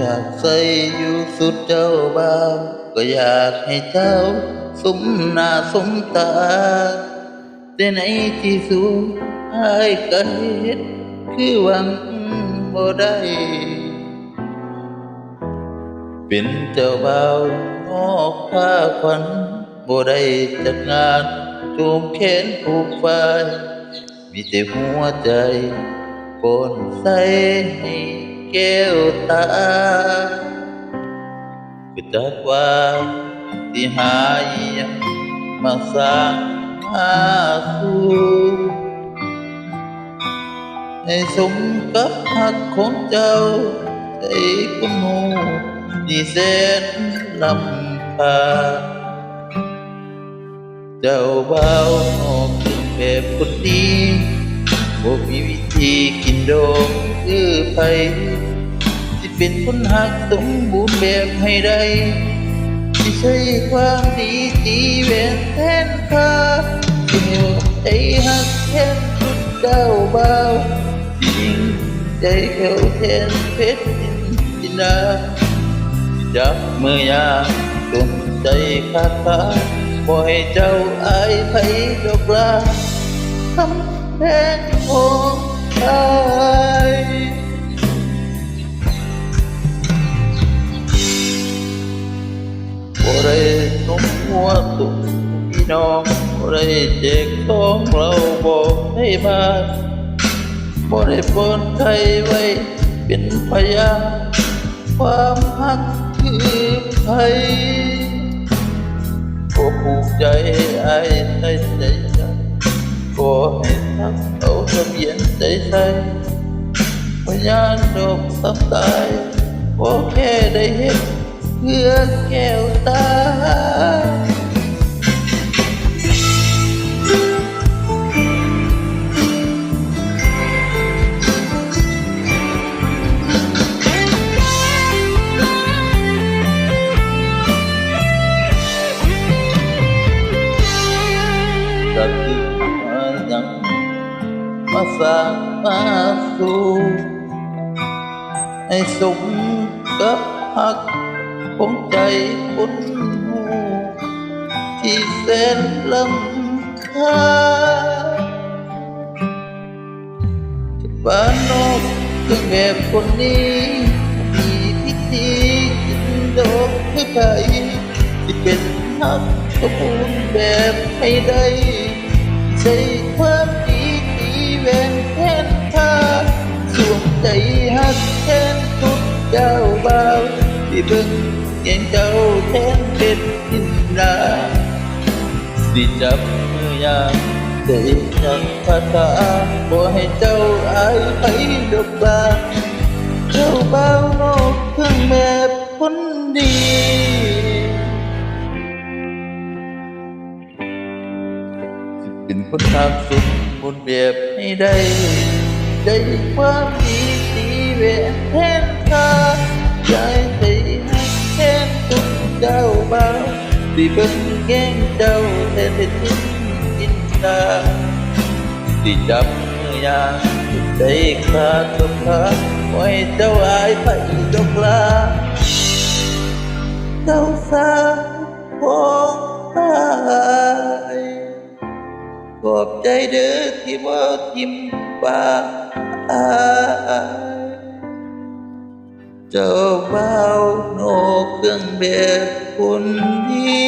อยากใส่อยู่สุดเจ้าบ่าวก็อยากให้เจ้าสมหน้าสมตาแต่ในที่สุดอ้ายก็เฮ็ดคือหวังบ่ได้เป็นเจ้าบ่าวนอกผ้าขวัญบ่ได้จัดงานจูงแขนผูกไฟมีแต่หัวใจปนใส่ให้แก้วตาคือจักว่าสิหาอิหยังมาสร้างมาสู่ให้สมกับหักของเจ้าใจคนหูที่แสนลำพาเจ้าบ่าวนอกเครื่องแบบคนดีบ่มีวิธีกินดองคือไผสิเป็นคนหักสมบูรณ์แบบให้ได้สิใช้ความดีตีแหวนแทนค่าสิให้ใจหักแทนสุดเจ้าบ่าวจริงใจเขาแทนเพชรจินดาจับมือยามจนใจขาดบ่ให้เจ้าอายไผดอกลาคำแทนของอายบ่ได้นมหัวตุกพี่น้องบ่ได้แจกของเราบอกให้มาบ่ได้ปนใครไว้เป็นพยานความหักคือไผก็ผูกใจไอ้ใส่ใจฉันก็ให้ทักเอาทะเบียนใจใส่พยานดอกสับตายก็แค่ได้เห็นเพื่อแก้วตาตัดสินมายังมาสร้างมาสู่ให้สมกับหักของใจคนหูที่แสนลำค่าจากบ้านนอกเครื่องแบบคนนี้มีพิธีกินดอกไม้ไผ่ที่เป็นหักสมบูรณ์แบบให้ได้ใช้ความดีตีแหวนแทนค่าสวมใจหักแทนทุกเจ้าบ่าวที่เบิ่งแย่งเจ้าแทนเป็นจินดาสิจับมือยามใจยังคาถาบ่ให้เจ้าอายไผดอกลาเจ้าบ่าวนอกเครื่องแบบคนดีเป็นคนทำสุดบนแบบให้ได้ได้ความดีตีแหวนแทนค่าใจใจให้แทนทุกเจ้าบ่าวที่เบิ่งแย่งเจ้าแทนเป็นจินดาที่จับมือยามใจขาดตกขาดไว้เจ้าอายไผดอกลาเจ้าสาวของตายขอบใจเด้อที่บ่ทิมป่าอายเจ้าบ่าวนอกเครื่องแบบคนดี